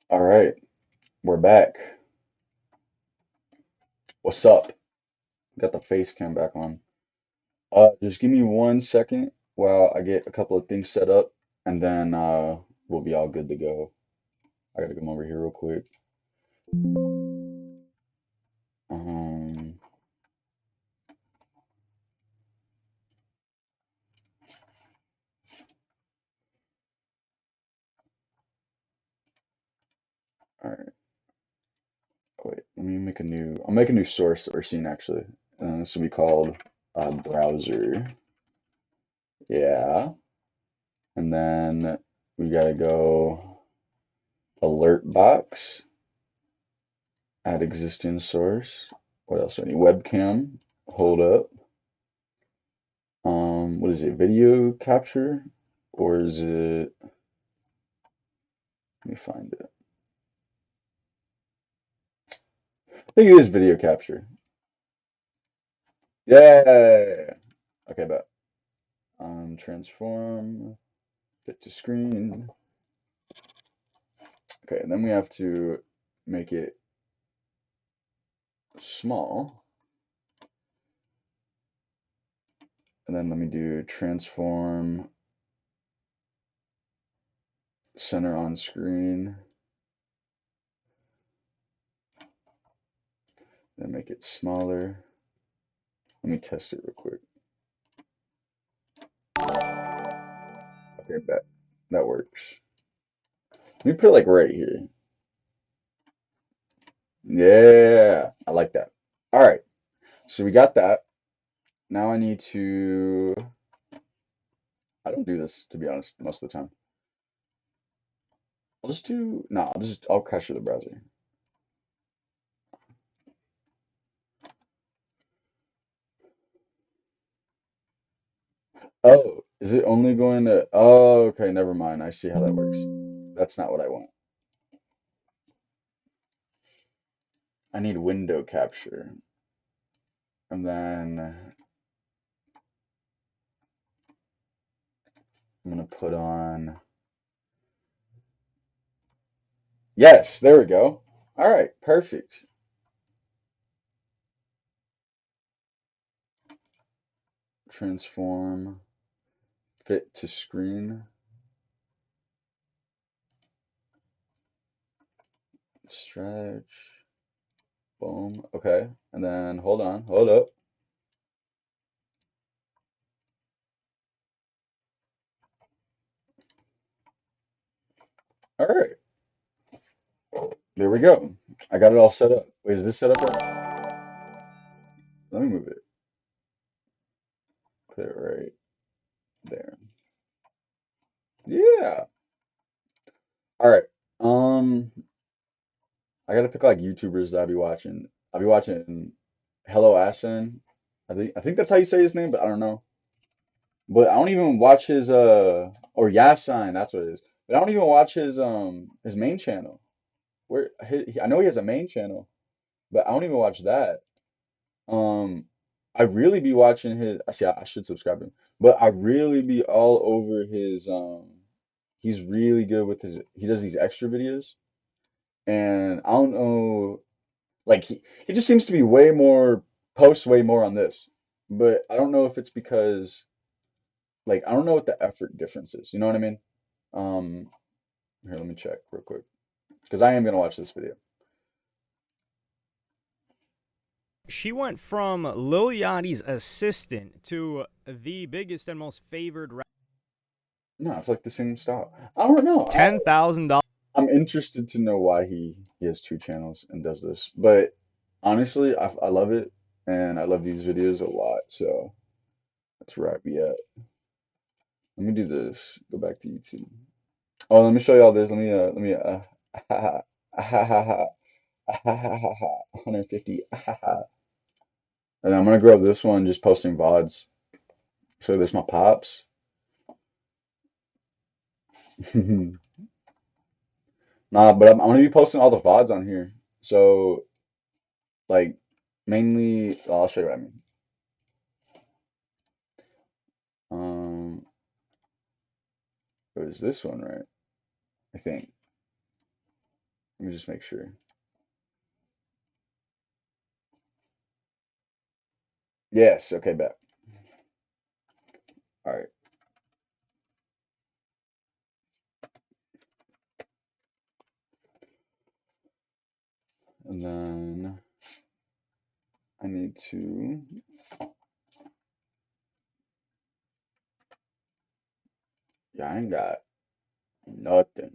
All right, we're back. What's up? Got the face cam back on. Just give me 1 second while I get a couple of things set up, and then we'll be all good to go. I gotta come over here real quick. Um, all right. Wait, let me make a new. I'll make a new source or scene actually. This will be called browser. Yeah, and then we gotta go alert box, add existing source. What else do I need? Webcam. Hold up. What is it? Video capture? Or is it, let me find it. I think it is video capture. Yeah. Okay, bet. Transform, fit to screen. Okay, and then we have to make it small. And then let me do transform, center on screen. Then make it smaller. Let me test it real quick. Okay, bet. That works. Let me put it like right here. Yeah, I like that. All right, so we got that. Now I need to, I don't do this to be honest most of the time. I'll just do, no, I'll crash the browser. Oh, is it only going to, oh, okay, never mind. I see how that works. That's not what I want. I need window capture. And then I'm going to put on, yes, there we go. All right, perfect. Transform, fit to screen, stretch, boom. Okay, and then hold up. All right, there we go. I got it all set up. Wait, is this set up right? Let me move it. Put it right there. Yeah. All right. Um, I gotta pick like YouTubers that I'll be watching. I'll be watching Hello Asin. I think that's how you say his name, but I don't know. But I don't even watch his or Yasin, that's what it is. But I don't even watch his main channel. I know he has a main channel, but I don't even watch that. Um, I really be watching his. I see. I should subscribe to him, but I really be all over his. He's really good with his. He does these extra videos, and I don't know. Like he just seems to be way more posts way more on this, but I don't know if it's because like I don't know what the effort difference is. You know what I mean? Um, Here, let me check real quick because I am gonna watch this video. She went from Lil Yachty's assistant to the biggest and most favored No, it's like the same style. I don't know. $10,000. I'm interested to know why he has two channels and does this. But honestly, I love it and I love these videos a lot. So that's where I'd be at. Let me do this. Go back to YouTube. Oh, let me show y'all this. Let me 150. And I'm gonna grow this one just posting VODs. So there's my pops. Nah, but I'm gonna be posting all the VODs on here. So like mainly, I'll show you what I mean. Um, it was this one, right? I think. Let me just make sure. Yes, okay, bet. All right. And then I need to, yeah, I ain't got nothing.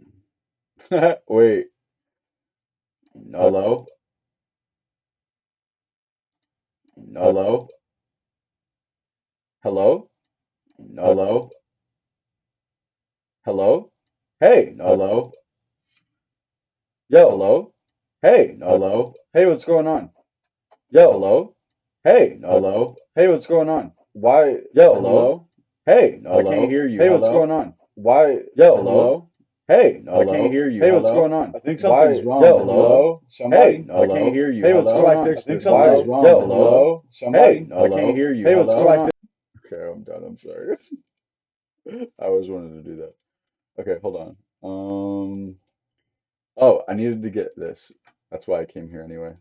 Wait, hello? Hello? Hello? Hello? Hello? Hey, hello? Yo, hello? Hey, hello? Hey, what's going on? Yo, hello? Hey, hello? Hey, what's going on? Why? Yo, hello? Hey, I can't hear you. Hey, what's going on? Why? Yo, hello? Hey, I can't hear you. Hey, what's going on? I think Why? something's wrong. Yo, hello? Hello? Hey, Somebody? I can't hear you. Hey, what's Hello? going I on? I fix think this. something's Why? wrong. Yo, hello? Hello? Hey, Somebody? I can't hear you. Hey, what's Hello? going on? Okay, I'm done. I'm sorry. I always wanted to do that. Okay, hold on. Oh, I needed to get this. That's why I came here anyway.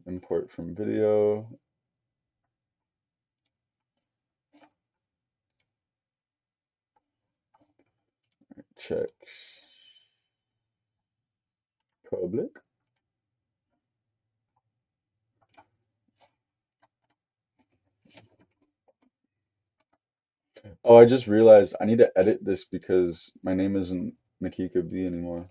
Import from video, check public. Oh, I just realized I need to edit this because my name isn't Nakika V anymore.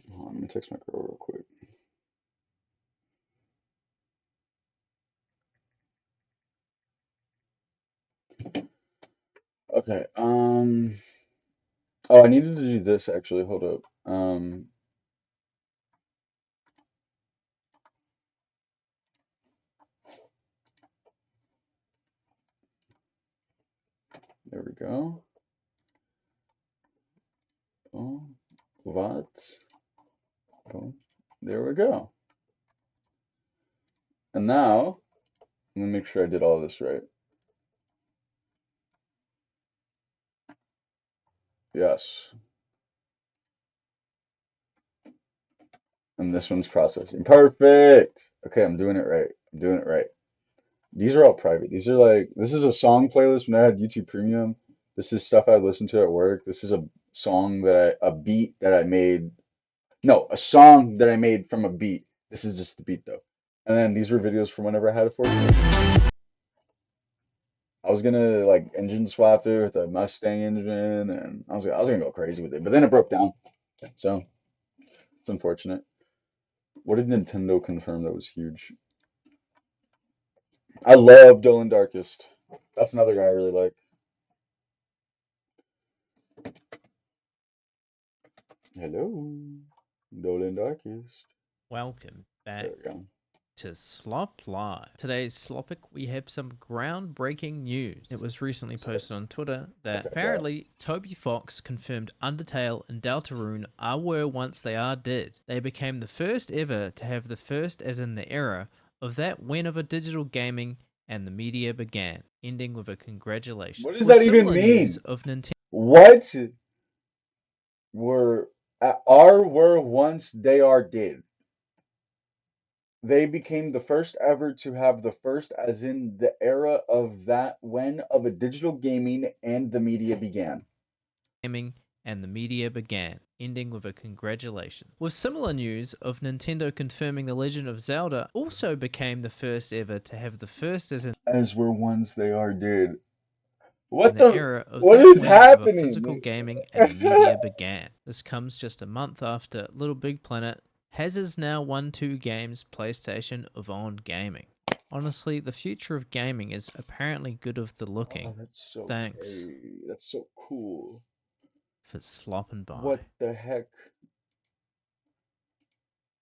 Hold on, let me text my girl real quick. Okay, oh, I needed to do this actually. Hold up. There we go. Oh, what? Oh, there we go. And now, let me make sure I did all this right. Yes. And this one's processing. Perfect. Okay, I'm doing it right. I'm doing it right. These are all private. These are like, this is a song playlist when I had YouTube Premium. This is stuff I listen to at work. This is a song that a beat that I made. No, a song that I made from a beat. This is just the beat though. And then these were videos from whenever I had a 14. I was gonna like engine swap it with a Mustang engine, and I was gonna go crazy with it, but then it broke down. So it's unfortunate. What did Nintendo confirm that was huge? I love Dull and Darkest. That's another guy I really like. Hello, Dull and Darkest. Welcome There back we go. to Slop Live. Today's Slopic, we have some groundbreaking news. It was recently posted on Twitter that Check that. apparently Toby Fox confirmed Undertale and Deltarune are were once they are dead. They became the first ever to have the first as in the era of that when of a digital gaming and the media began, ending with a congratulations. What does With that even similar news mean? of Nintendo What were were once they are did. They became the first ever to have the first as in the era of that when of a digital gaming and the media began. gaming and the media began, ending with a congratulations. With similar news of Nintendo confirming The Legend of Zelda also became the first ever to have the first as in As were once they are did. the era of What that is when of a physical happening? gaming and the media began. This comes just a month after Little Big Planet has his now won 2 games PlayStation of on gaming. Honestly, the future of gaming is apparently good of the Oh, looking. that's so Thanks hey, that's so cool. for slopping by. What the heck?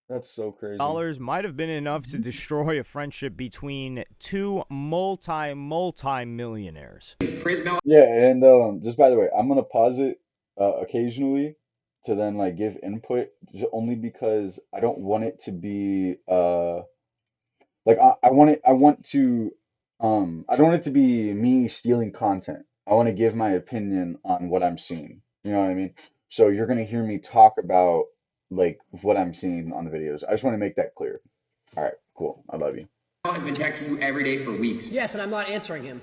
That's so crazy. dollars might have been enough to destroy a friendship between two multi millionaires. Yeah, and just by the way, I'm gonna pause it occasionally to then like give input, only because I don't want it to be like I want it. I want to. I don't want it to be me stealing content. I want to give my opinion on what I'm seeing. You know what I mean? So you're gonna hear me talk about like what I'm seeing on the videos. I just want to make that clear. All right, cool. I love you. Has been texting you every day for weeks. Yes, and I'm not answering him.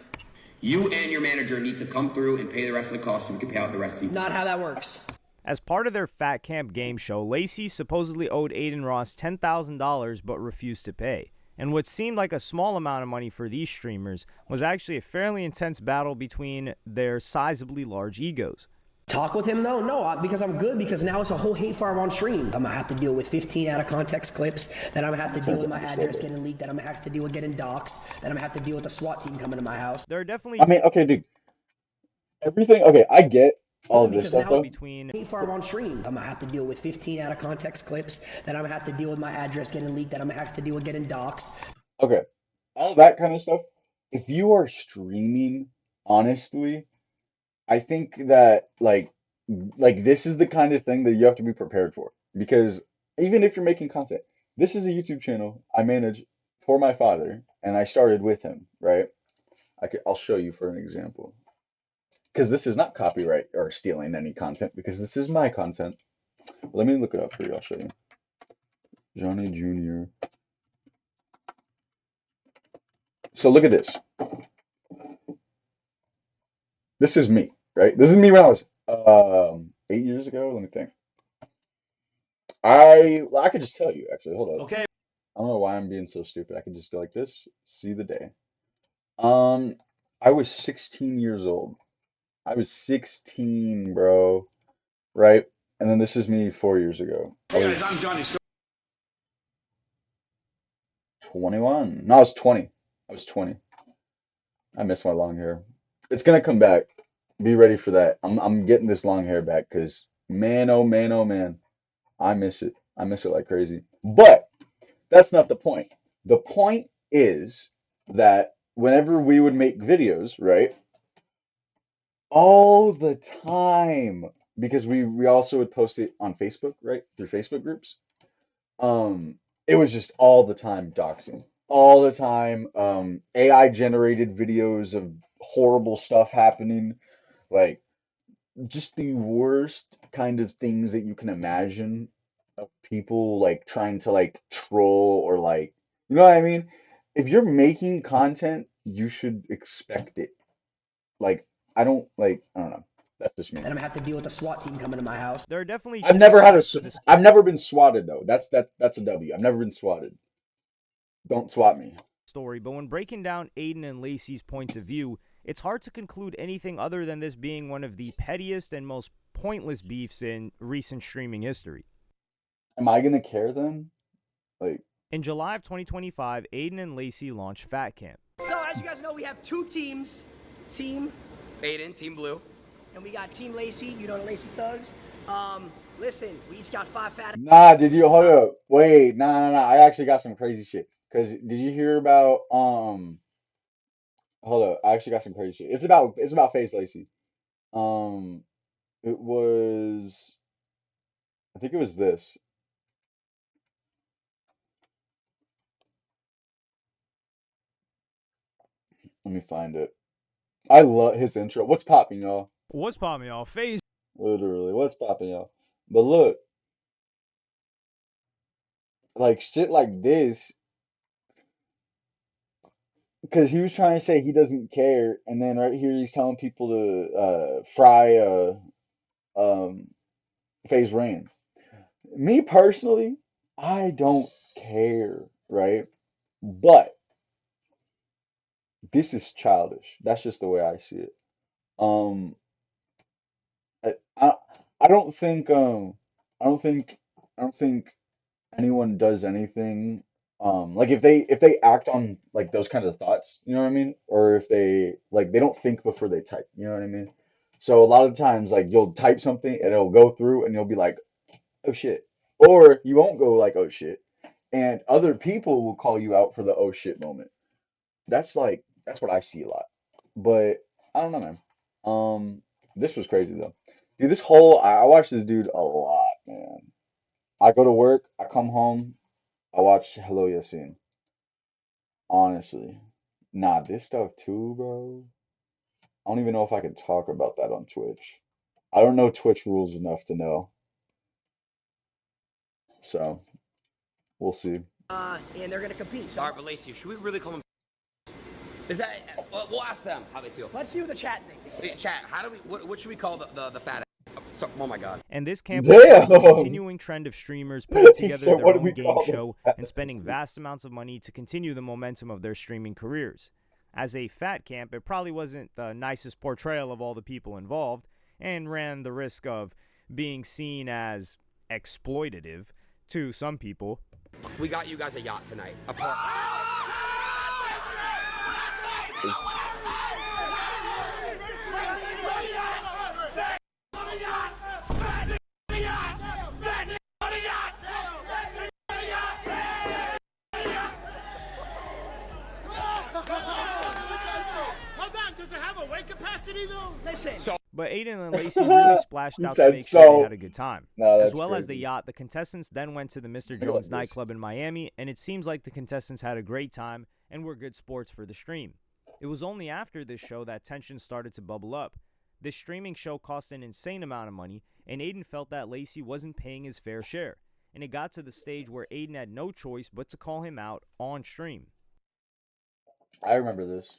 You and your manager need to come through and pay the rest of the cost so we can pay out the rest of the Not how that works. As part of their Fat Camp game show, Lacey supposedly owed Aiden Ross $10,000 but refused to pay. And what seemed like a small amount of money for these streamers was actually a fairly intense battle between their sizably large egos. Talk with him though? No, because I'm good, because now it's a whole hate farm on stream. I'm gonna have to deal with 15 out of context clips, then I'm gonna have to deal with my address getting leaked, then I'm gonna have to deal with getting doxxed, then I'm gonna have to deal with the SWAT team coming to my house. There are definitely I mean, okay, dude. Everything. Okay, I get all of this Because stuff now though. between hate farm on stream. I'm gonna have to deal with 15 out of context clips, then I'm gonna have to deal with my address getting leaked, then I'm gonna have to deal with getting doxxed. Okay, all that kind of stuff. If you are streaming honestly, I think that like this is the kind of thing that you have to be prepared for, because even if you're making content, this is a YouTube channel I manage for my father, and I started with him, right? I'll show you for an example, because this is not copyright or stealing any content, because this is my content. Let me look it up for you. I'll show you. Johnny Jr. So look at this. This is me, right? This is me when I was 8 years ago. Let me think. I could just tell you actually. Hold on. okay, I don't know why I'm being so stupid. I could just go like this. See the day. Um, I was 16 years old. I was 16, bro. Right? And then this is me 4 years ago. Hey guys, I'm Johnny. 21. No, I was 20. I was 20. I miss my long hair. It's gonna come back. Be ready for that. I'm getting this long hair back because man, oh man, oh man, I miss it. I miss it like crazy. But that's not the point. The point is that whenever we would make videos, right? All the time, because we also would post it on Facebook, right? Through Facebook groups. It was just all the time doxing. All the time, AI generated videos of horrible stuff happening, like just the worst kind of things that you can imagine of people like trying to like troll or like, you know what I mean? If you're making content, you should expect it. Like, I don't know. That's just me. Then I'm gonna have to deal with the SWAT team coming to my house. there are definitely I've two never had a, sides to this. I've never been swatted though. That's a W. I've never been swatted. Don't swat me. Story, but when breaking down Aiden and Lacey's points of view, it's hard to conclude anything other than this being one of the pettiest and most pointless beefs in recent streaming history. Am I gonna care then? Like, In July of 2025, Aiden and Lacey launched Fat Camp. So as you guys know, we have two teams. Team Aiden, Team Blue. and we got Team Lacey, you know the Lacey Thugs. Listen, we each got 5 fat. nah, did you hold up? Wait, nah. I actually got some crazy shit. Cause did you hear about hold up, I actually got some crazy shit. It's about Face Lacey. Um it was I think it was this. Let me find it. I love his intro. What's popping, y'all? What's popping, y'all? FaZe Literally, what's popping, y'all? But look, like shit like this, because he was trying to say he doesn't care, and then right here he's telling people to fry um phase rain. Me personally, I don't care, right? But this is childish. That's just the way I see it. Um, I I, I don't think I don't think I don't think anyone does anything like if they act on like those kinds of thoughts, you know what I mean? Or if they like they don't think before they type, you know what I mean? So a lot of times like you'll type something and it'll go through and you'll be like, "Oh shit." or you won't go like, oh shit, and other people will call you out for the oh shit moment. That's what I see a lot. But I don't know, man. This was crazy though. Dude, I watch this dude a lot, man. I go to work, I come home, I watch Hello Yasin. Honestly. Nah, this stuff too, bro. I don't even know if I can talk about that on Twitch. I don't know Twitch rules enough to know. So, we'll see. And they're gonna compete. So All right, but Lacey, should we really call them? Is that? We'll ask them how they feel. let's see what the chat thinks. Hey, chat, how do we? What should we call the fat? Oh my God. And this camp was part of the Damn! continuing trend of streamers putting He together said, their what do own we game call show this? and spending vast amounts of money to continue the momentum of their streaming careers. As a fat camp, it probably wasn't the nicest portrayal of all the people involved, and ran the risk of being seen as exploitative to some people. We got you guys a yacht tonight. A park. Listen. But Aiden and Lacey really splashed He out to said make sure they so. had a good time. No, As that's well as the crazy. yacht, the contestants then went to the Mr. Look at Jones this. nightclub in Miami, and it seems like the contestants had a great time and were good sports for the stream. It was only after this show that tension started to bubble up. This streaming show cost an insane amount of money, and Aiden felt that Lacey wasn't paying his fair share. And it got to the stage where Aiden had no choice but to call him out on stream. I remember this.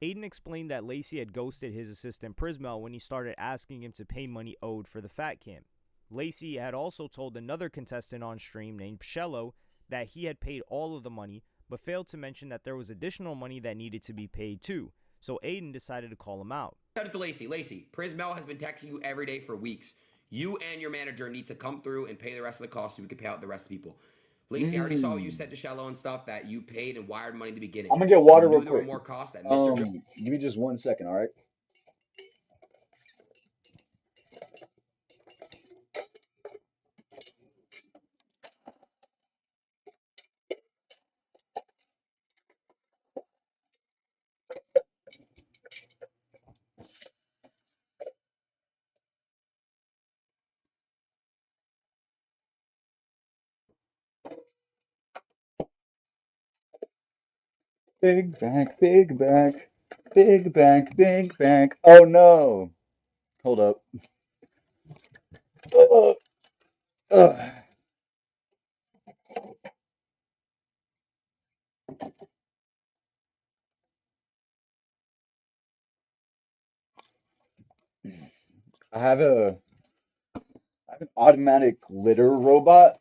Aiden explained that Lacey had ghosted his assistant Prismel when he started asking him to pay money owed for the fat camp. Lacey had also told another contestant on stream named Shello that he had paid all of the money, but failed to mention that there was additional money that needed to be paid too. So Aiden decided to call him out. Shout out to Lacey. Lacey, Prismel has been texting you every day for weeks. You and your manager need to come through and pay the rest of the cost so we can pay out the rest of the people. Lacey, I already saw what you said to Shello and stuff that you paid and wired money in the beginning. I'm gonna get water You real knew there were quick. more costs that Mr. Jones. Give me just 1 second, all right? Big bank, big bank, big bank, big bank. Oh no! Hold up. Uh, uh. I have an automatic litter robot,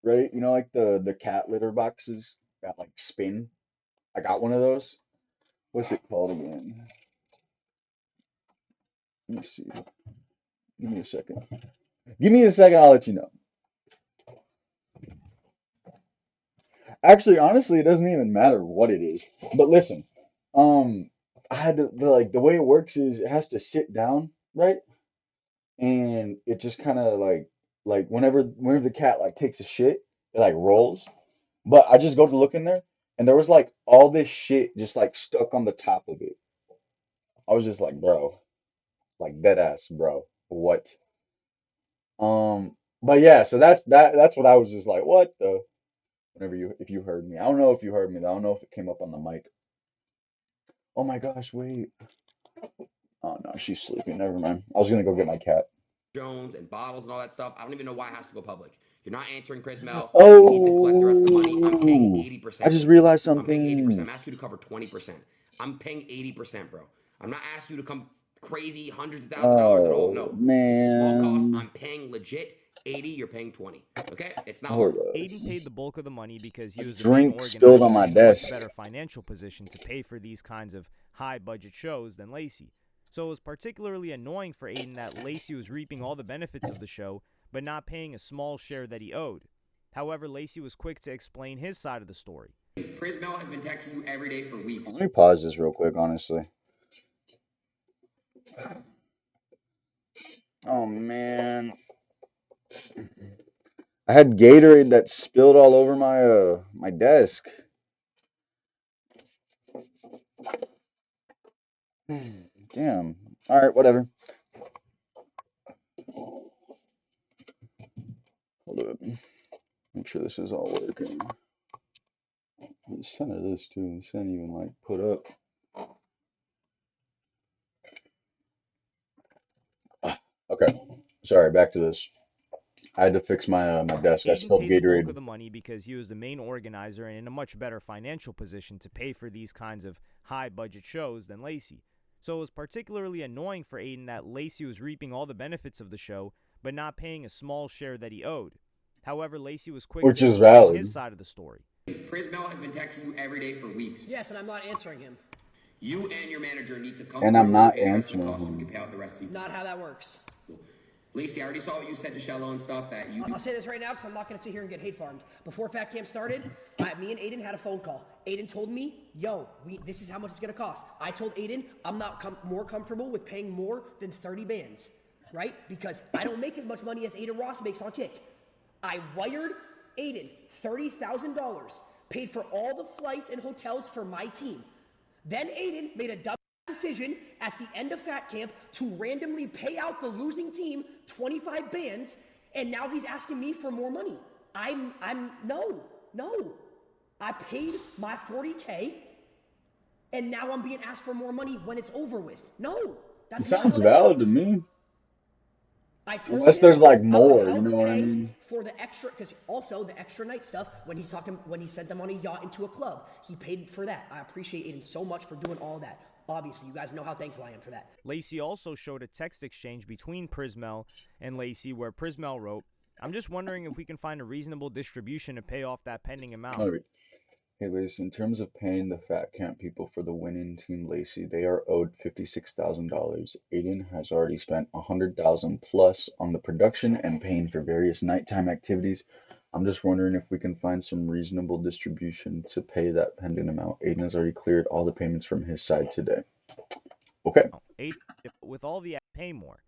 right? You know, like the cat litter boxes that like spin. I got one of those. What's it called again? Let me see. Give me a second. Give me a second. I'll let you know. Actually, honestly, it doesn't even matter what it is. But listen, um, I had to the way it works is it has to sit down, right? And it just kind of like whenever the cat like takes a shit, it like rolls. But I just go to look in there, and there was like all this shit just like stuck on the top of it. I was just like, bro, like dead ass, bro. What? But yeah, so that's what I was just like, what the? Whenever if you heard me. I don't know if you heard me though. I don't know if it came up on the mic. Oh my gosh, wait. Oh no, she's sleeping. Never mind. I was gonna go get my cat. Jones and bottles and all that stuff. I don't even know why it has to go public. You're not answering Prismel. You need to collect the rest of the money. I'm paying Oh, I 80%, just Lacey. realized I'm paying 80%. something. I'm asking you to cover 20%. I'm paying 80%, bro. I'm not asking you to come crazy hundreds of thousands of dollars at all. Oh No. It's a small cost. man. I'm paying legit 80, you're paying 20. Okay? It's not Hold hard. up. Aiden paid the bulk of the money because he A was the main drink spilled organizer on my and in a much desk. better financial position to pay for these kinds of high budget shows than Lacey. So it was particularly annoying for Aiden that Lacey was reaping all the benefits of the show, but not paying a small share that he owed. However, Lacey was quick to explain his side of the story. Prismel has been texting you every day for weeks. Let me pause this real quick, honestly. Oh man. I had Gatorade that spilled all over my desk. Damn. All right, whatever. Hold up. Make sure this is all working. The center of this too. This ain't even like put up. Okay. Sorry, back to this. I had to fix my desk. I Aiden spilled paid the bulk Gatorade. of the money because he was the main organizer and in a much better financial position to pay for these kinds of high-budget shows than Lacey. So it was particularly annoying for Aiden that Lacey was reaping all the benefits of the show, but not paying a small share that he owed. However, Lacey was quick Which to is explain his valid. side of the story. Prismel has been texting you every day for weeks. Yes, and I'm not answering him. You and your manager need to come And I'm through and not pay the rest of the answering cost so we can him. pay out the rest of the people. Not how that works. Lacey, I already saw what you said to Shello and stuff that you. I'll say this right now because I'm not going to sit here and get hate farmed. Before Fat Camp started, me and Aiden had a phone call. Aiden told me, yo, this is how much it's going to cost. I told Aiden I'm not more comfortable with paying more than 30 bands, right? Because I don't make as much money as Aiden Ross makes on Kick. I wired Aiden $30,000, paid for all the flights and hotels for my team. Then Aiden made a dumb decision at the end of Fat Camp to randomly pay out the losing team 25 bands, and now he's asking me for more money. No. I paid my 40K, and now I'm being asked for more money when it's over with. No, that's It not how sounds that valid to works. me. I told Unless him there's like I would more, you help know what I pay mean? for the extra, because also the extra night stuff when he sent them on a yacht into a club, he paid for that. I appreciate Aiden so much for doing all that. Obviously, you guys know how thankful I am for that. Lacey also showed a text exchange between Prismel and Lacey where Prismel wrote, "I'm just wondering if we can find a reasonable distribution to pay off that pending amount." All right. Hey, Lacey, in terms of paying the Fat Camp people for the winning Team Lacey, they are owed $56,000. Aiden has already spent $100,000 plus on the production and paying for various nighttime activities. I'm just wondering if we can find some reasonable distribution to pay that pending amount. Aiden has already cleared all the payments from his side today. Okay. Aiden, with all the pay more.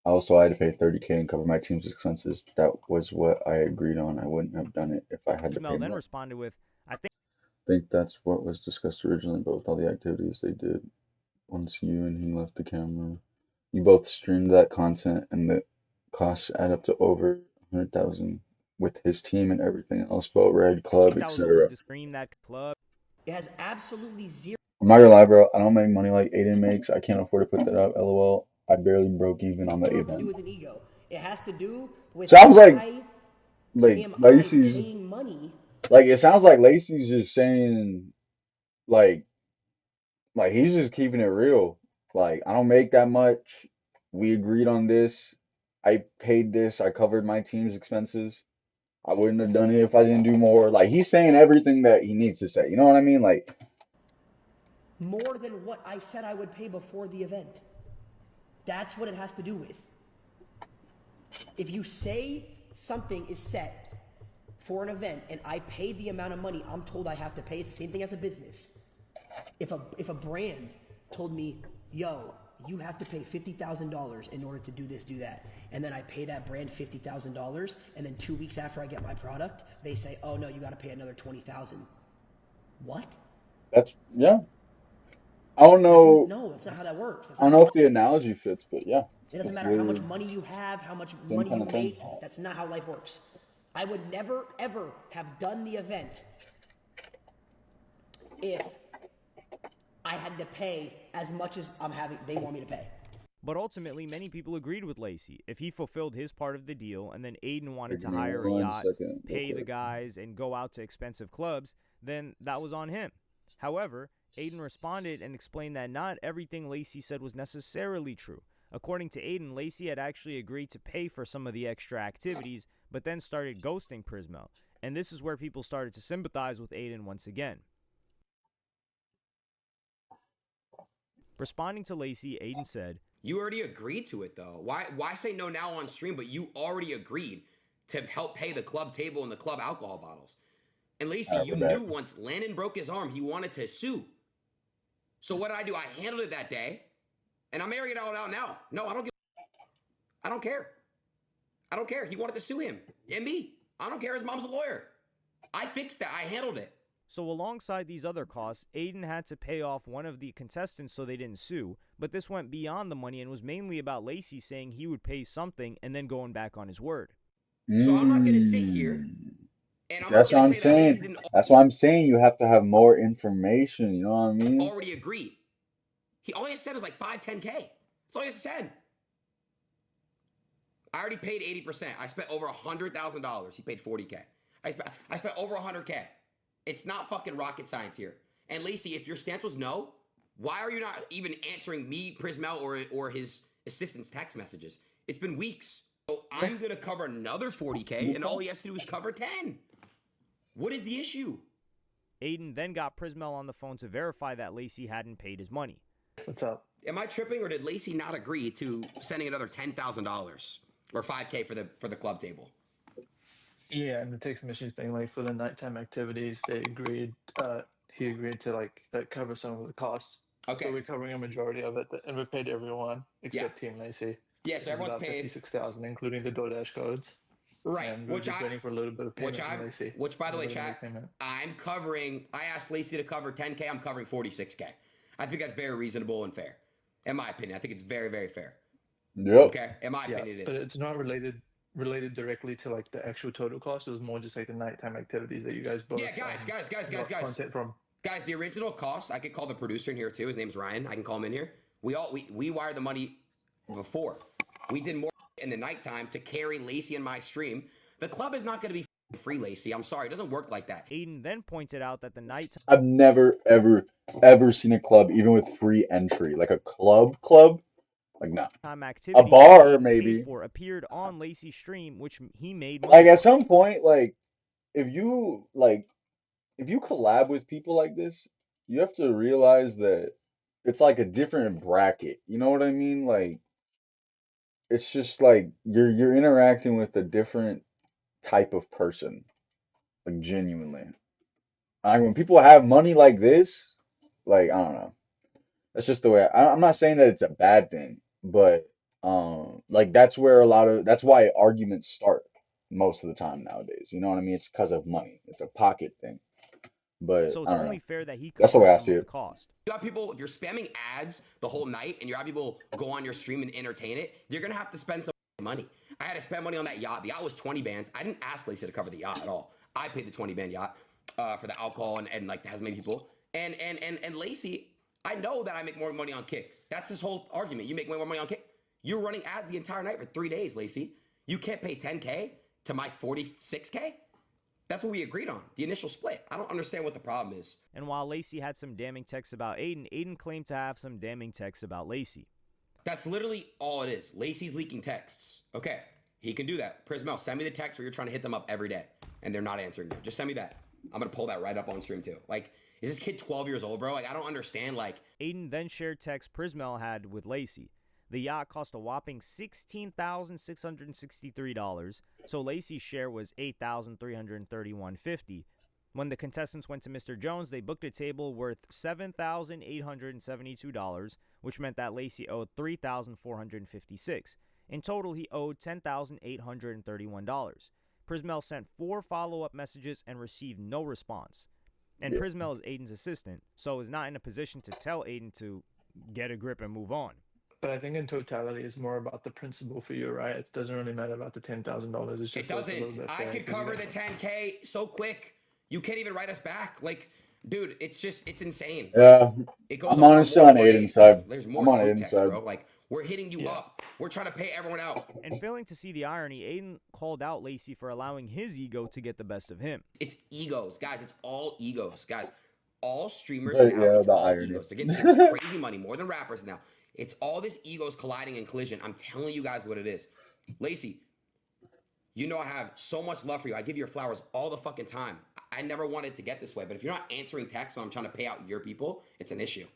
Also, I had to pay 30K and cover my team's expenses. That was what I agreed on. I wouldn't have done it if I had to pay Prismel then more. responded with, "I Think that's what was discussed originally, but with all the activities they did, once you and he left the camera, you both streamed that content, and the costs add up to over 100,000 with his team and everything else, boat ride, club, that was always etc. to scream that club." It has absolutely zero I'm not gonna lie, bro. I don't make money like Aiden makes. I can't afford to put that up. LOL. I barely broke even on the to do event. with an ego. It has to do with Sounds like why am I Lacey's paying money? like it sounds like Lacey's just saying like he's just keeping it real. Like I don't make that much. We agreed on this. I paid this. I covered my team's expenses. I wouldn't have done it if I didn't do more. Like he's saying everything that he needs to say. You know what I mean? Like More than what I said I would pay before the event. That's what it has to do with. If you say something is set for an event and I pay the amount of money I'm told I have to pay, it's the same thing as a business. If a brand told me, yo, you have to pay $50,000 in order to do this, do that, and then I pay that brand $50,000, and then 2 weeks after I get my product, they say, oh no, you got to pay another $20,000. What? that's yeah. I don't know. No, that's not how that works. That's I don't not know how if the analogy fits, but yeah, it doesn't it's matter how much literally money you have, how much the same money kind you of thing. make. That's not how life works. I would never ever have done the event if I had to pay as much as they want me to pay. But ultimately, many people agreed with Lacey. If he fulfilled his part of the deal and then Aiden wanted Give to me hire a 1 yacht, second, real pay the quick. guys, and go out to expensive clubs, then that was on him. However, Aiden responded and explained that not everything Lacey said was necessarily true. According to Aiden, Lacey had actually agreed to pay for some of the extra activities, but then started ghosting Prismo. And this is where people started to sympathize with Aiden once again. Responding to Lacey, Aiden said, You already agreed to it though. Why say no now on stream? But you already agreed to help pay the club table and the club alcohol bottles. And Lacey, All right, you we're back. knew once Landon broke his arm, he wanted to sue. So what did I do? I handled it that day, and I'm airing it all out now. No, I don't care. I don't care. He wanted to sue him and me. I don't care. His mom's a lawyer. I fixed that. I handled it. So alongside these other costs, Aiden had to pay off one of the contestants so they didn't sue, but this went beyond the money and was mainly about Lacey saying he would pay something and then going back on his word. So I'm not going to sit here and I'm not That's what going I'm to say that Lacey saying. didn't That's why I'm saying you have to have more information. You know what I mean? already agree. All he said is like 5, 10K. That's all he said. I already paid 80%. I spent over $100,000. He paid 40K. I spent over 100K. It's not fucking rocket science here. And Lacey, if your stance was no, why are you not even answering me, Prismel, or his assistant's text messages? It's been weeks. So I'm going to cover another 40K, and all he has to do is cover 10. What is the issue? Aiden then got Prismel on the phone to verify that Lacey hadn't paid his money. What's up? Am I tripping, or did Lacey not agree to sending another $10,000 or 5K for the club table? Yeah, and the text message thing, like for the nighttime activities, they agreed. He agreed to like cover some of the costs. Okay. So we're covering a majority of it, and we've paid everyone except Team Lacey. Yeah, so everyone's about paid. 56,000, including the DoorDash codes. Right. And we're just waiting for a little bit of payment from Lacey. Which, by the way, chat, I'm covering. I asked Lacey to cover 10K. I'm covering 46K. I think that's very reasonable and fair, in my opinion. I think it's very, very fair. Yep. Okay. In my opinion, it is. But it's not related directly to like the actual total cost. It was more just like the nighttime activities that you guys both. Yeah, guys. Content from. Guys, the original cost. I could call the producer in here too. His name's Ryan. I can call him in here. We wired the money before. We did more in the nighttime to carry Lacey in my stream. The club is not going to be free, Lacey. I'm sorry. It doesn't work like that. Aiden then pointed out that the nighttime I've never, ever seen a club, even with free entry, like a club, like no. activity A bar, Aiden maybe. paid for appeared on Lacey's stream, which he made money Like at from. some point, like if you collab with people like this, you have to realize that it's like a different bracket. You know what I mean? Like it's just like you're interacting with a different type of person, like genuinely. Like when people have money like this, like I don't know. That's just the way I'm not saying that it's a bad thing, but like that's why arguments start most of the time nowadays. You know what I mean? It's because of money. It's a pocket thing. But So I it's don't only know. fair that he That's the way covers I some see of the it. cost. You have people, if you're spamming ads the whole night and you have people go on your stream and entertain it, you're going to have to spend some money. I had to spend money on that yacht. The yacht was 20 bands. I didn't ask Lacey to cover the yacht at all. I paid the 20 band yacht for the alcohol and like has many people. And Lacey, I know that I make more money on Kick. That's this whole argument. You make way more money on Kick. You're running ads the entire night for 3 days, Lacey. You can't pay 10K to my 46K? That's what we agreed on, the initial split. I don't understand what the problem is. And while Lacey had some damning texts about Aiden, Aiden claimed to have some damning texts about Lacey. That's literally all it is. Lacey's leaking texts. Okay, he can do that. Prismel, send me the text where you're trying to hit them up every day and they're not answering you. Just send me that. I'm going to pull that right up on stream too. Like, is this kid 12 years old, bro? Like, I don't understand. Like, Aiden then shared texts Prismel had with Lacey. The yacht cost a whopping $16,663, so Lacey's share was $8,331.50. When the contestants went to Mr. Jones, they booked a table worth $7,872, which meant that Lacey owed $3,456. In total, he owed $10,831. Prismel sent 4 follow-up messages and received no response. And Prismel is Aiden's assistant, so is not in a position to tell Aiden to get a grip and move on. But I think in totality, it's more about the principle for you, right? It doesn't really matter about the $10,000. It's just it doesn't. I could cover the 10K so quick. You can't even write us back. Like, dude, it's insane. Yeah, it goes I'm honestly on Aiden's side. There's more I'm on group Aiden's text, side. bro. Like, we're hitting you up. We're trying to pay everyone out. And failing to see the irony, Aiden called out Lacey for allowing his ego to get the best of him. It's egos, guys. It's all egos, guys. All streamers But, now, yeah, it's the all irony. egos. They're getting it's crazy money, more than rappers now. It's all this egos colliding and collision. I'm telling you guys what it is. Lacey, you know I have so much love for you. I give you your flowers all the fucking time. I never wanted to get this way, but if you're not answering texts when I'm trying to pay out your people, it's an issue.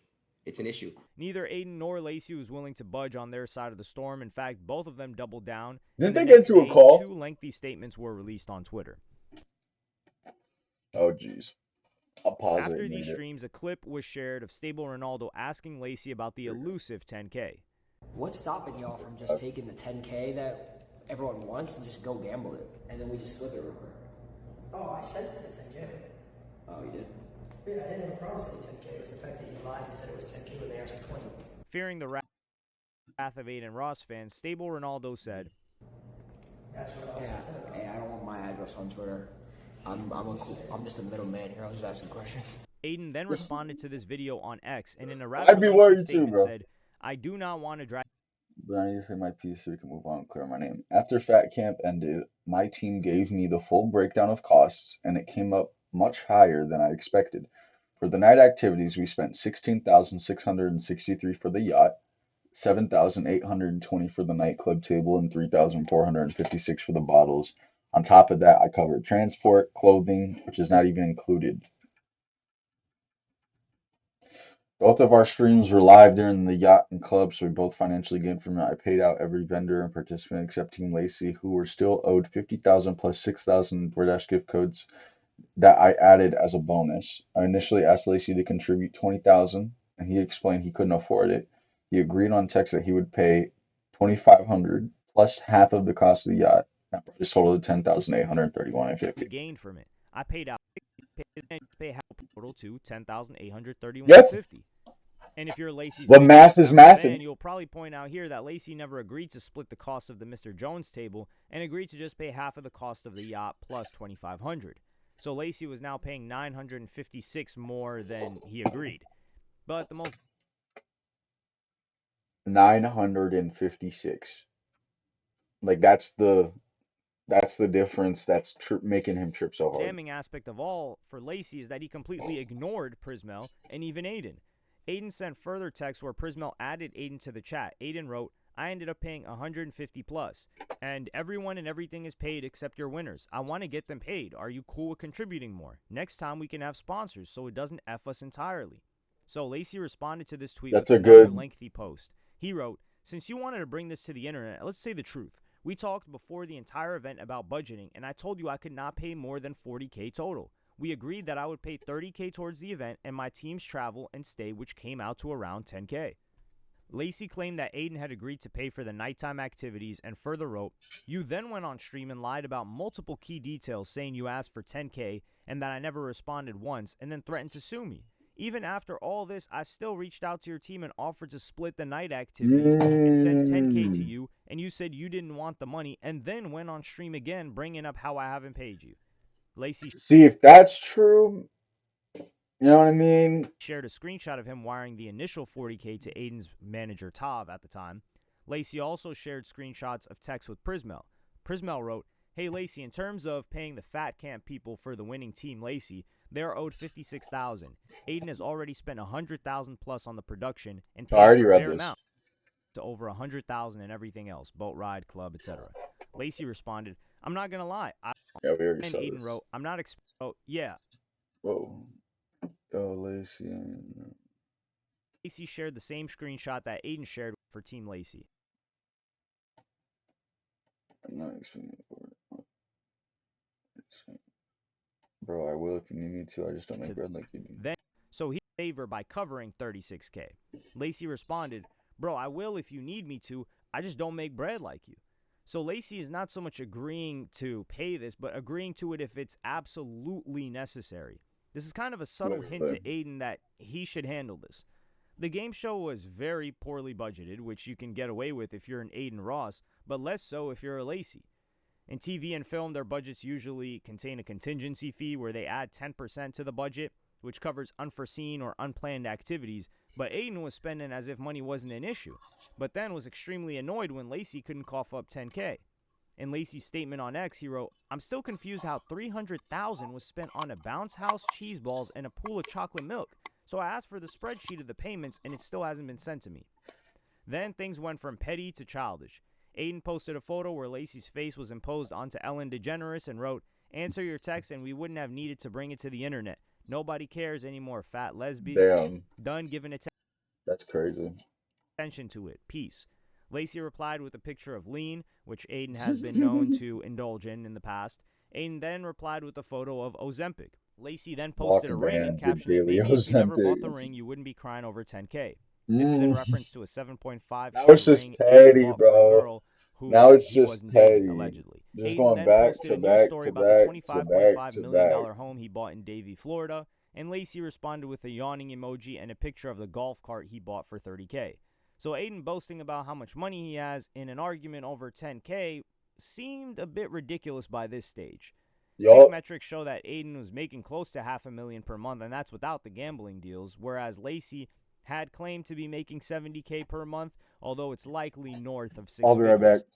It's an issue. Neither Aiden nor Lacey was willing to budge on their side of the storm. In fact, both of them doubled down. Didn't they get to a call? 2 lengthy statements were released on Twitter. Oh, jeez. I'll pause After it. these streams, a clip was shared of Stable Ronaldo asking Lacey about the elusive 10K. What's stopping y'all from just taking the 10K that everyone wants and just go gamble it, and then we just flip it real quick. Oh, I said it was 10K. Oh, you did? Yeah, I didn't have a problem saying 10K. It was the fact that he lied and said it was 10K when they asked for 20. Fearing the wrath of Aiden Ross fans, Stable Ronaldo said, That's what I was saying. Hey, I don't want my address on Twitter. I'm just a middleman here. I was just asking questions. Aiden then responded to this video on X and in a rather I'd be lengthy worried too, statement bro. said, I do not want to drag But I need to say my piece so we can move on and clear my name. After Fat Camp ended, my team gave me the full breakdown of costs, and it came up much higher than I expected. For the night activities, we spent 16,663 for the yacht, 7,820 for the nightclub table, and 3,456 for the bottles. On top of that, I covered transport, clothing, which is not even included. Both of our streams were live during the yacht and club, so we both financially gained from it. I paid out every vendor and participant except Team Lacey, who were still owed 50,000 plus 6,000 DoorDash gift codes that I added as a bonus. I initially asked Lacey to contribute 20,000, and he explained he couldn't afford it. He agreed on text that he would pay 2,500 plus half of the cost of the yacht. That brought his total to 10,831.50. gained from it. I paid out pay half total to Yep, $10,831.50. And if you're Lacey's the biggest math is fan, mathing. you'll probably point out here that Lacey never agreed to split the cost of the Mr. Jones table and agreed to just pay half of the cost of the yacht plus $2,500. So Lacey was now paying $956 more than he agreed. But the most 956. Like that's the difference that's making him trip so hard. damning aspect of all for Lacey is that he completely ignored Prismel and even Aiden. Aiden sent further texts where Prismel added Aiden to the chat. Aiden wrote, I ended up paying 150 plus, and everyone and everything is paid except your winners. I want to get them paid. Are you cool with contributing more? Next time we can have sponsors so it doesn't F us entirely. So Lacey responded to this tweet That's with a another good. lengthy post. He wrote, since you wanted to bring this to the internet, let's say the truth. We talked before the entire event about budgeting, and I told you I could not pay more than 40K total. We agreed that I would pay 30K towards the event and my team's travel and stay, which came out to around 10K. Lacey claimed that Aiden had agreed to pay for the nighttime activities and further wrote, you then went on stream and lied about multiple key details saying you asked for 10K and that I never responded once and then threatened to sue me. Even after all this, I still reached out to your team and offered to split the night activities and send 10K to Mm. you, and you said you didn't want the money and then went on stream again bringing up how I haven't paid you. Lacey See if that's true. You know what I mean? shared a screenshot of him wiring the initial 40K to Aiden's manager Tav at the time. Lacey also shared screenshots of texts with Prismel. Prismel wrote, hey Lacey, in terms of paying the Fat Camp people for the winning team Lacey, they are owed 56,000. Aiden has already spent 100,000 plus on the production and I paid already a read fair this. amount to over 100,000 and everything else, boat ride, club, etc. Lacey responded, I'm not going to lie. Yeah, we already And saw Aiden this. wrote, I'm not oh, yeah. Whoa. Go Lacey. Lacey shared the same screenshot that Aiden shared for Team Lacey. I'm not explaining it for it. Bro, I will if you need me to. I just don't make bread like you do. Then, so he favor by covering 36K. Lacey responded, bro, I will if you need me to. I just don't make bread like you. So Lacey is not so much agreeing to pay this, but agreeing to it if it's absolutely necessary. This is kind of a subtle hint to Aiden that he should handle this. The game show was very poorly budgeted, which you can get away with if you're an Aiden Ross, but less so if you're a Lacey. In TV and film, their budgets usually contain a contingency fee where they add 10% to the budget, which covers unforeseen or unplanned activities, but Aiden was spending as if money wasn't an issue, but then was extremely annoyed when Lacey couldn't cough up 10K. In Lacey's statement on X, he wrote, I'm still confused how $300,000 was spent on a bounce house, cheese balls, and a pool of chocolate milk. So I asked for the spreadsheet of the payments, and it still hasn't been sent to me. Then things went from petty to childish. Aiden posted a photo where Lacey's face was imposed onto Ellen DeGeneres and wrote, answer your text and we wouldn't have needed to bring it to the internet. Nobody cares anymore, fat lesbian. Damn, Done giving that's crazy. attention to it. Peace. Lacey replied with a picture of lean, which Aiden has been known to indulge in the past. Aiden then replied with a photo of Ozempic. Lacey then posted a Walking ring and man, big captioned it, daily maybe if you never bought the Ozempic. ring, you wouldn't be crying over 10K. This is in Mm, reference to a 7.5K that was just ring Aiden petty, bought for a bro. girl Now who it's he just wasn't dating, petty. allegedly. Just Aiden going then back posted to a news back story to about the back to back $25.5 to million back. home he bought in Davie, Florida, and Lacey responded with a yawning emoji and a picture of the golf cart he bought for $30K. So Aiden boasting about how much money he has in an argument over $10K seemed a bit ridiculous by this stage. Fake Yup. metrics show that Aiden was making close to $500,000 per month, and that's without the gambling deals, whereas Lacey had claimed to be making $70K per month, although it's likely north of I'll six be right back. figures.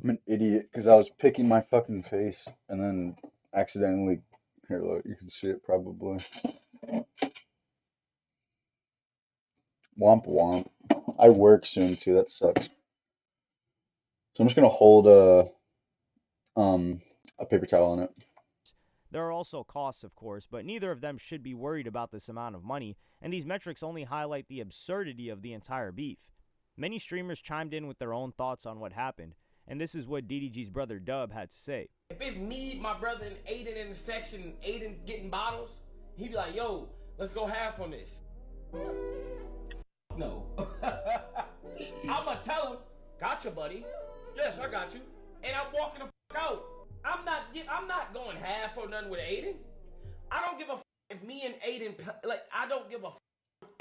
I'm an idiot because I was picking my fucking face and then accidentally. Here, look, you can see it probably. Womp womp. I work soon too. That sucks. So I'm just gonna hold um a paper towel on it. There are also costs, of course, but neither of them should be worried about this amount of money, and these metrics only highlight the absurdity of the entire beef. Many streamers chimed in with their own thoughts on what happened, and this is what DDG's brother Dub had to say. If it's me, my brother, and Aiden in the section, Aiden getting bottles, he'd be like, yo, let's go half on this. No. I'ma tell him, gotcha, buddy. Yes, I got you. And I'm walking the fuck out. I'm not going half or none with Aiden. I don't give a fuck if me and Aiden, like, I don't give a fuck.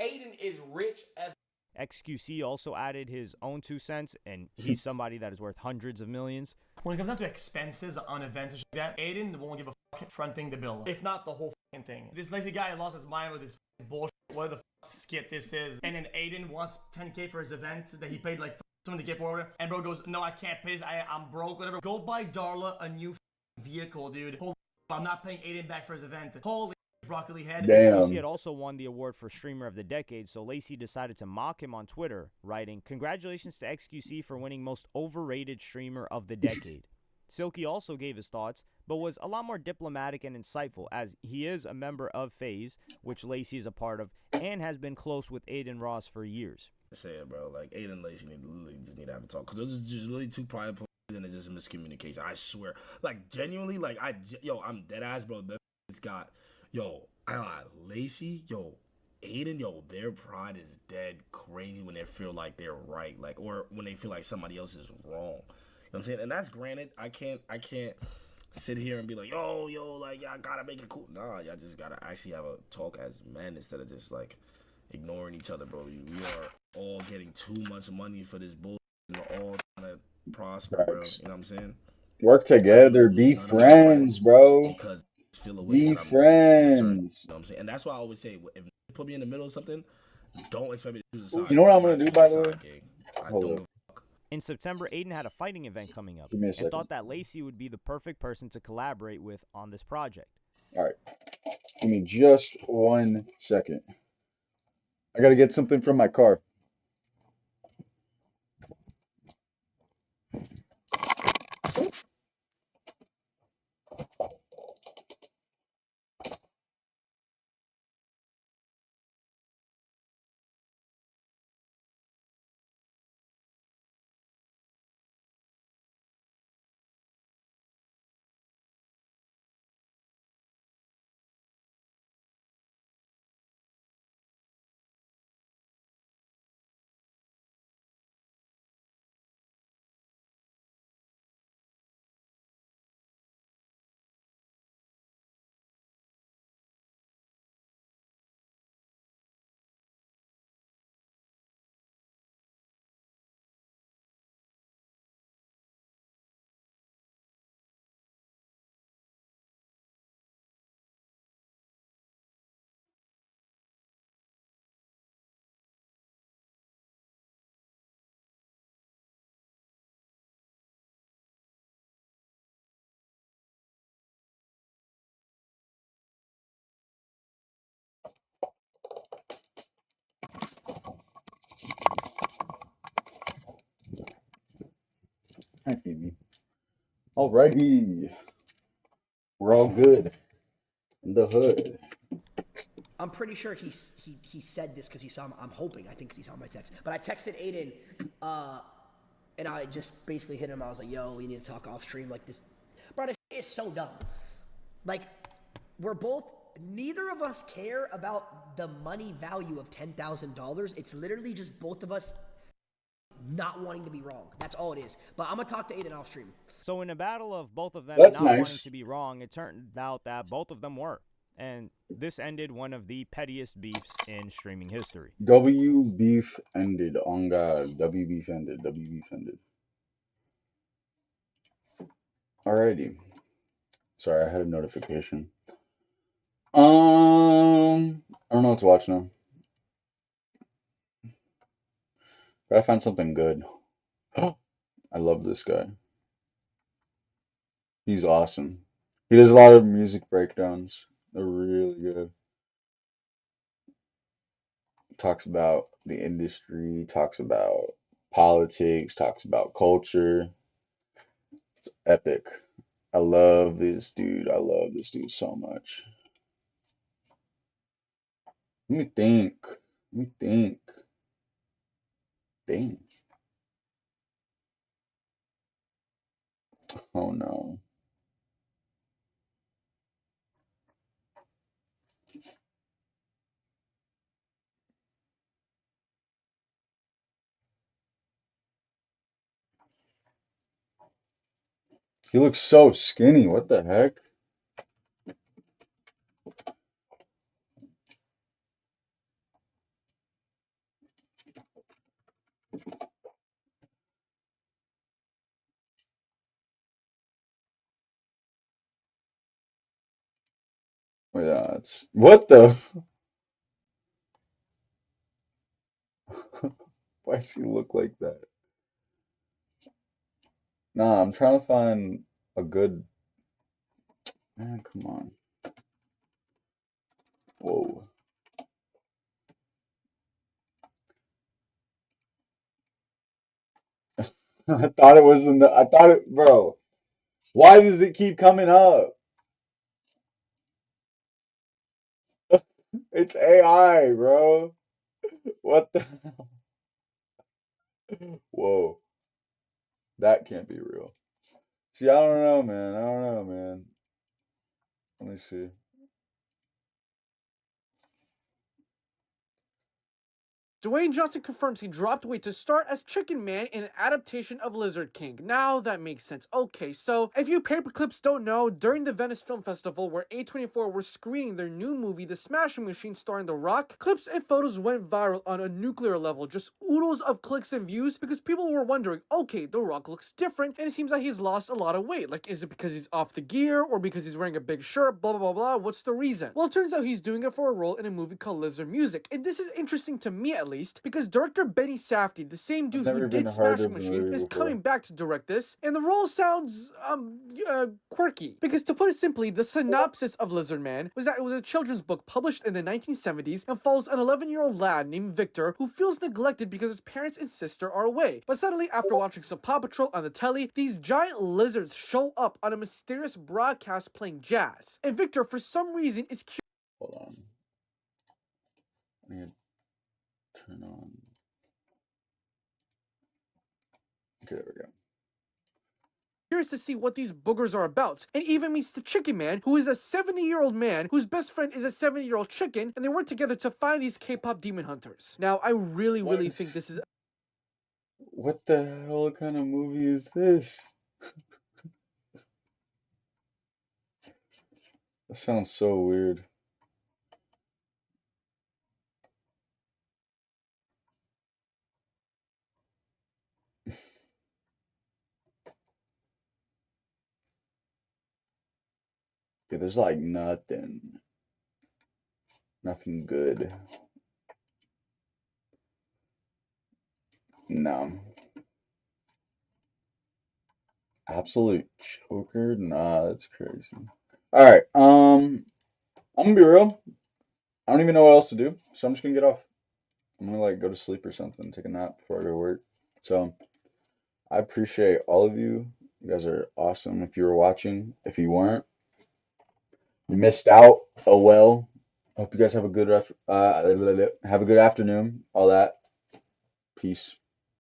Aiden is rich as. XQC also added his own 2 cents, and he's somebody that is worth hundreds of millions. When it comes down to expenses on events and shit like that, Aiden won't give a fuck fronting the bill. If not the whole fucking thing. This lazy guy lost his mind with this bullshit, what the fuck skit this is. And then Aiden wants 10K for his event that he paid like $20K for order. And bro goes, no, I can't pay this. I'm broke, whatever. Go buy Darla a new vehicle, dude. Holy I'm not paying Aiden back for his event. Holy broccoli head. XQC Damn. had also won the award for Streamer of the Decade, so Lacey decided to mock him on Twitter, writing, "Congratulations to XQC for winning Most Overrated Streamer of the Decade." Silky also gave his thoughts, but was a lot more diplomatic and insightful, as he is a member of FaZe, which Lacey is a part of, and has been close with Aiden Ross for years. Say it, bro. Like Aiden and Lacey just need to have a talk because those are just really two private and it's just a miscommunication. I swear, like genuinely, like I'm dead ass, bro. It's got, Lacey, Aiden, their pride is dead crazy when they feel like they're right, like or when they feel like somebody else is wrong. You know what I'm saying? And that's granted. I can't sit here and be like, like y'all gotta make it cool. Nah, y'all just gotta actually have a talk as men instead of just like ignoring each other, bro. We are all getting too much money for this bull. We're all trying to prosper, bro. Facts. You know what I'm saying? Work together. Be friends, bro. Because I feel away Be that I'm concerned. friends. You know what I'm saying? And that's why I always say, if you put me in the middle of something, don't expect me to choose a side. You know what I'm not gonna do, choosing by a the way? side, gang. I Hold don't up. give a fuck. In September, Aiden had a fighting event coming up Give me a and second. thought that Lacey would be the perfect person to collaborate with on this project. All right. Give me just 1 second. I gotta get something from my car. Alrighty. We're all good in the hood. I'm pretty sure he said this because he saw. I'm hoping. I think 'cause he saw my text. But I texted Aiden, and I just basically hit him. I was like, "Yo, we need to talk off stream like this." Bro, this shit is so dumb. Like, we're both. Neither of us care about the money value of $10,000. It's literally just both of us not wanting to be wrong. That's all it is. But I'm gonna talk to Aiden off stream. So in a battle of both of them That's not wanting nice. to be wrong, it turned out that both of them were. And this ended one of the pettiest beefs in streaming history. W beef ended. On God. W beef ended. W beef ended. Alrighty. Sorry, I had a notification. I don't know what to watch now. Gotta find something good. I love this guy. He's awesome. He does a lot of music breakdowns. They're really good. Talks about the industry, talks about politics, talks about culture. It's epic. I love this dude. I love this dude so much. Let me think. Let me think. Dang. Oh no. He looks so skinny. What the heck? Oh, yeah, it's what the why does he look like that? Nah, I'm trying to find a good man, come on. Whoa. I thought it was in the I thought it bro. Why does it keep coming up? It's AI, bro. What the Whoa. That can't be real. See, I don't know, man. I don't know, man. Let me see. Dwayne Johnson confirms he dropped weight to start as Chicken Man in an adaptation of Lizard King. Now that makes sense. Okay, so if you paperclips don't know, during the Venice Film Festival where A24 were screening their new movie, The Smashing Machine starring The Rock, clips and photos went viral on a nuclear level, just oodles of clicks and views because people were wondering, okay, The Rock looks different and it seems like he's lost a lot of weight. Like, is it because he's off the gear or because he's wearing a big shirt, blah, blah, blah, blah. What's the reason? Well, it turns out he's doing it for a role in a movie called Lizard Music. And this is interesting to me at least because director Benny Safdie, the same I've dude who never even did heard Smashing of the Machine, movie is before. coming back to direct this, and the role sounds quirky. Because to put it simply, the synopsis of Lizard Man was that it was a children's book published in the 1970s and follows an 11-year-old lad named Victor who feels neglected because his parents and sister are away. But suddenly, after watching some Paw Patrol on the telly, these giant lizards show up on a mysterious broadcast playing jazz. And Victor, for some reason, is Hold on. I need to turn on. Okay, there we go. curious to see what these boogers are about, and even meets the Chicken Man, who is a 70-year-old man whose best friend is a 70-year-old chicken, and they work together to find these K-pop demon hunters. Now, I really What? think this is What the hell kind of movie is this? That sounds so weird. Okay, there's like nothing good. No. Absolute choker? Nah, that's crazy. Alright, I'm gonna be real. I don't even know what else to do, so I'm just gonna get off. I'm gonna like go to sleep or something, take a nap before I go to work. So I appreciate all of you You guys are awesome. If you were watching, if you weren't, you missed out. Oh well. Hope you guys have a good have a good afternoon. All that. Peace.